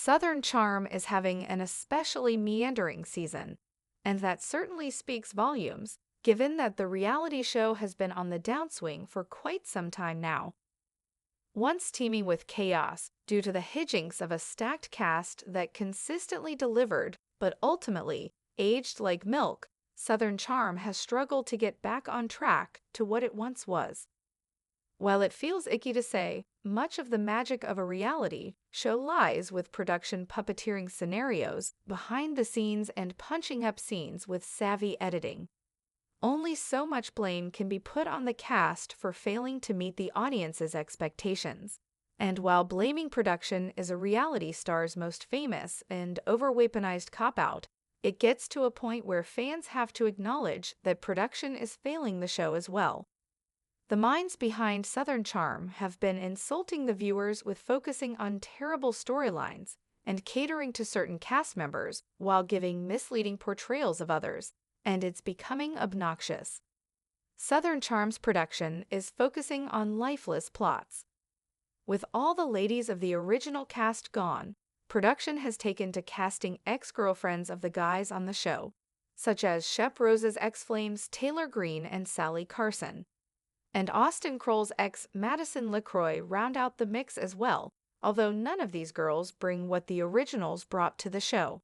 Southern Charm is having an especially meandering season, and that certainly speaks volumes, given that the reality show has been on the downswing for quite some time now. Once teeming with chaos due to the hijinks of a stacked cast that consistently delivered but ultimately aged like milk, Southern Charm has struggled to get back on track to what it once was. While it feels icky to say, much of the magic of a reality show lies with production puppeteering scenarios behind the scenes and punching up scenes with savvy editing. Only so much blame can be put on the cast for failing to meet the audience's expectations. And while blaming production is a reality star's most famous and over-weaponized cop-out, it gets to a point where fans have to acknowledge that production is failing the show as well. The minds behind Southern Charm have been insulting the viewers with focusing on terrible storylines and catering to certain cast members while giving misleading portrayals of others, and it's becoming obnoxious. Southern Charm's production is focusing on lifeless plots. With all the ladies of the original cast gone, production has taken to casting ex-girlfriends of the guys on the show, such as Shep Rose's ex-flames Taylor Green and Sally Carson. And Austin Kroll's ex Madison LaCroix round out the mix as well, although none of these girls bring what the originals brought to the show.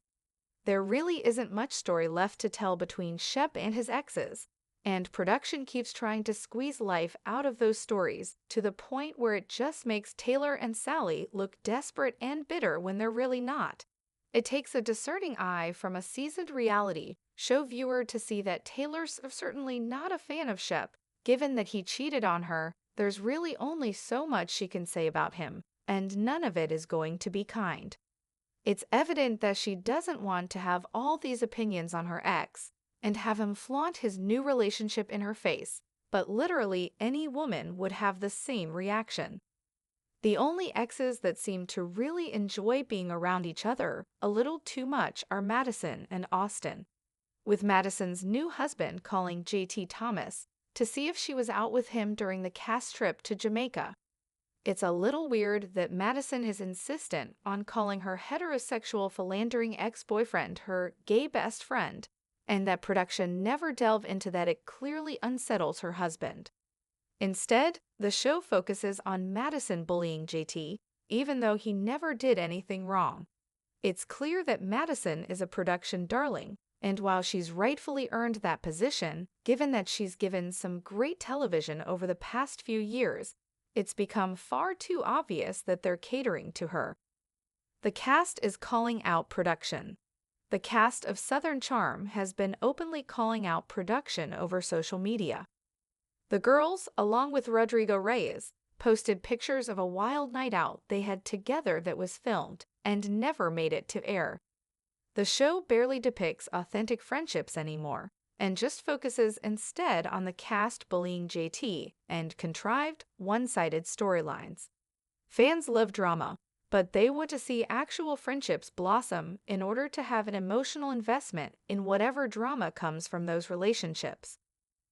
There really isn't much story left to tell between Shep and his exes, and production keeps trying to squeeze life out of those stories to the point where it just makes Taylor and Sally look desperate and bitter when they're really not. It takes a discerning eye from a seasoned reality show viewer to see that Taylor's certainly not a fan of Shep. Given that he cheated on her, there's really only so much she can say about him, and none of it is going to be kind. It's evident that she doesn't want to have all these opinions on her ex and have him flaunt his new relationship in her face, but literally any woman would have the same reaction. The only exes that seem to really enjoy being around each other a little too much are Madison and Austin, with Madison's new husband calling JT Thomas to see if she was out with him during the cast trip to Jamaica. It's a little weird that Madison is insistent on calling her heterosexual philandering ex-boyfriend her gay best friend, and that production never delve into that. It clearly unsettles her husband. Instead, the show focuses on Madison bullying JT, even though he never did anything wrong. It's clear that Madison is a production darling, and while she's rightfully earned that position, given that she's given some great television over the past few years, it's become far too obvious that they're catering to her. The cast is calling out production. The cast of Southern Charm has been openly calling out production over social media. The girls, along with Rodrigo Reyes, posted pictures of a wild night out they had together that was filmed and never made it to air. The show barely depicts authentic friendships anymore, and just focuses instead on the cast bullying JT and contrived, one-sided storylines. Fans love drama, but they want to see actual friendships blossom in order to have an emotional investment in whatever drama comes from those relationships.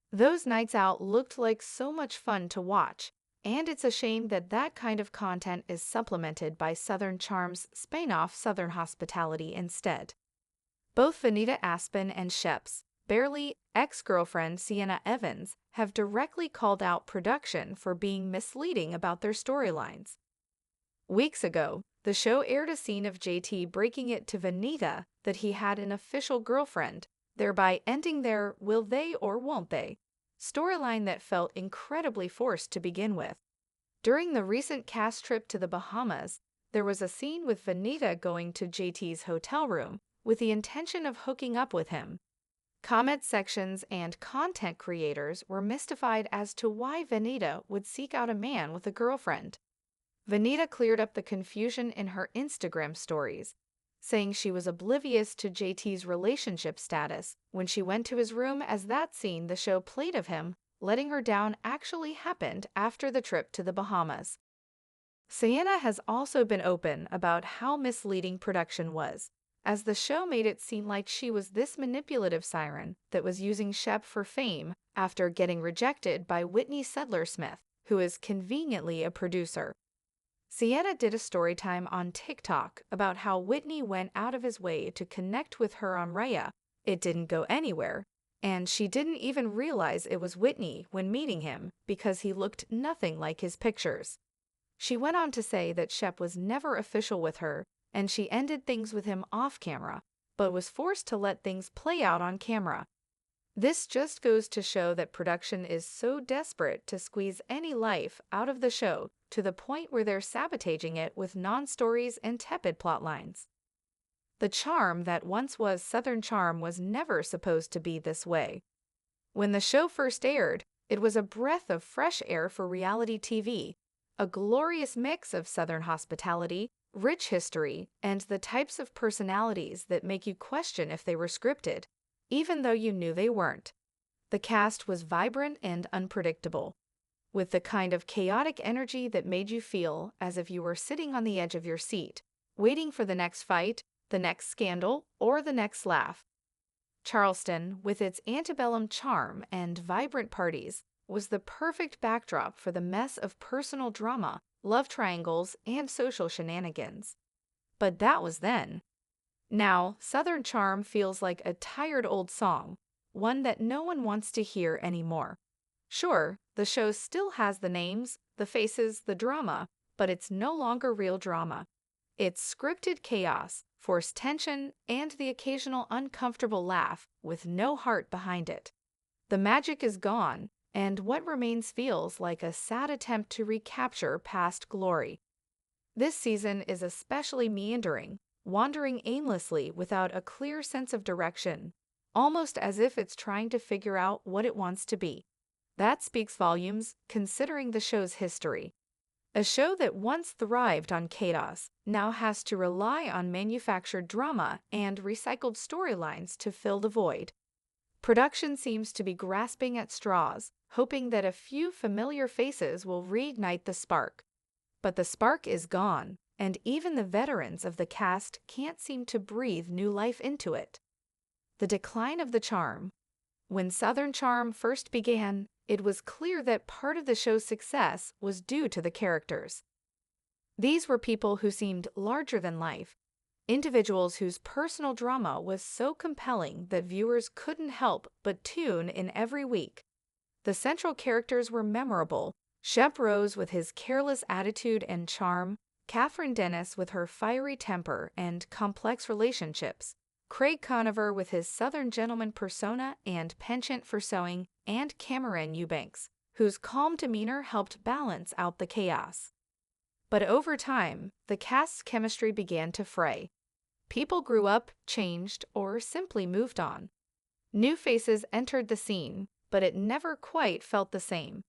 Those nights out looked like so much fun to watch, and it's a shame that that kind of content is supplemented by Southern Charm's spin-off Southern Hospitality instead. Both Vanita Aspen and Shep's barely ex-girlfriend Sienna Evans have directly called out production for being misleading about their storylines. Weeks ago, the show aired a scene of JT breaking it to Vanita that he had an official girlfriend, thereby ending their will they or won't they storyline that felt incredibly forced to begin with. During the recent cast trip to the Bahamas, there was a scene with Vanita going to JT's hotel room with the intention of hooking up with him. Comment sections and content creators were mystified as to why Vanita would seek out a man with a girlfriend. Vanita cleared up the confusion in her Instagram stories, saying she was oblivious to JT's relationship status when she went to his room, as that scene the show played of him letting her down actually happened after the trip to the Bahamas. Sienna has also been open about how misleading production was, as the show made it seem like she was this manipulative siren that was using Shep for fame after getting rejected by Whitney Sedler-Smith, who is conveniently a producer. Sienna did a story time on TikTok about how Whitney went out of his way to connect with her on Raya. It didn't go anywhere, and she didn't even realize it was Whitney when meeting him because he looked nothing like his pictures. She went on to say that Shep was never official with her, and she ended things with him off camera, but was forced to let things play out on camera. This just goes to show that production is so desperate to squeeze any life out of the show to the point where they're sabotaging it with non-stories and tepid plot lines. The charm that once was Southern Charm was never supposed to be this way. When the show first aired, it was a breath of fresh air for reality TV, a glorious mix of Southern hospitality, rich history, and the types of personalities that make you question if they were scripted, even though you knew they weren't. The cast was vibrant and unpredictable, with the kind of chaotic energy that made you feel as if you were sitting on the edge of your seat, waiting for the next fight, the next scandal, or the next laugh. Charleston, with its antebellum charm and vibrant parties, was the perfect backdrop for the mess of personal drama, love triangles, and social shenanigans. But that was then. Now, Southern Charm feels like a tired old song, one that no one wants to hear anymore. Sure, the show still has the names, the faces, the drama, but it's no longer real drama. It's scripted chaos, forced tension, and the occasional uncomfortable laugh with no heart behind it. The magic is gone, and what remains feels like a sad attempt to recapture past glory. This season is especially meandering, wandering aimlessly without a clear sense of direction, almost as if it's trying to figure out what it wants to be. That speaks volumes, considering the show's history. A show that once thrived on chaos now has to rely on manufactured drama and recycled storylines to fill the void. Production seems to be grasping at straws, hoping that a few familiar faces will reignite the spark. But the spark is gone, and even the veterans of the cast can't seem to breathe new life into it. The decline of the charm. When Southern Charm first began, it was clear that part of the show's success was due to the characters. These were people who seemed larger than life, individuals whose personal drama was so compelling that viewers couldn't help but tune in every week. The central characters were memorable: Shep Rose with his careless attitude and charm, Catherine Dennis with her fiery temper and complex relationships, Craig Conover with his Southern gentleman persona and penchant for sewing, and Cameron Eubanks, whose calm demeanor helped balance out the chaos. But over time, the cast's chemistry began to fray. People grew up, changed, or simply moved on. New faces entered the scene, but it never quite felt the same.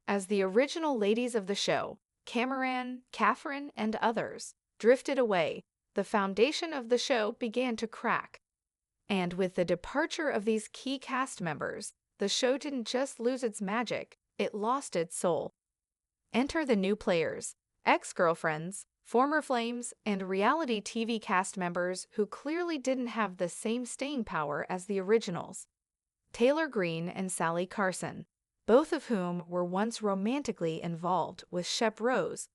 As the original ladies of the show, Cameron, Catherine, and others, drifted away, the foundation of the show began to crack. And with the departure of these key cast members, the show didn't just lose its magic, it lost its soul. Enter the new players: ex-girlfriends, former flames, and reality TV cast members who clearly didn't have the same staying power as the originals. Taylor Greene and Sally Carson, both of whom were once romantically involved with Shep Rose,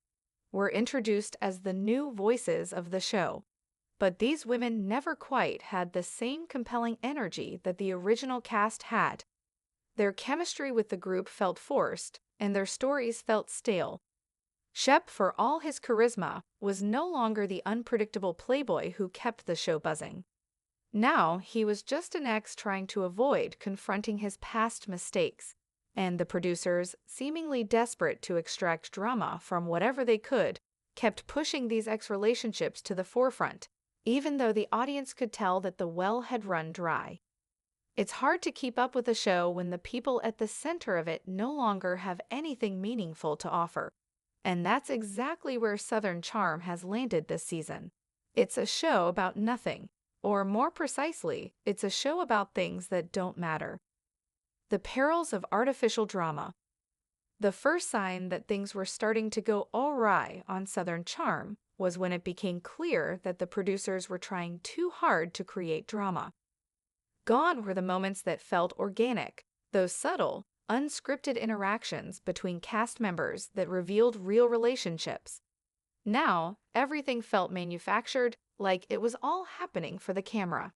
were introduced as the new voices of the show. But these women never quite had the same compelling energy that the original cast had. Their chemistry with the group felt forced, and their stories felt stale. Shep, for all his charisma, was no longer the unpredictable playboy who kept the show buzzing. Now he was just an ex trying to avoid confronting his past mistakes, and the producers, seemingly desperate to extract drama from whatever they could, kept pushing these ex-relationships to the forefront, even though the audience could tell that the well had run dry. It's hard to keep up with a show when the people at the center of it no longer have anything meaningful to offer. And that's exactly where Southern Charm has landed this season. It's a show about nothing, or more precisely, it's a show about things that don't matter. The perils of artificial drama. The first sign that things were starting to go awry on Southern Charm was when it became clear that the producers were trying too hard to create drama. Gone were the moments that felt organic, those subtle, unscripted interactions between cast members that revealed real relationships. Now, everything felt manufactured, like it was all happening for the camera.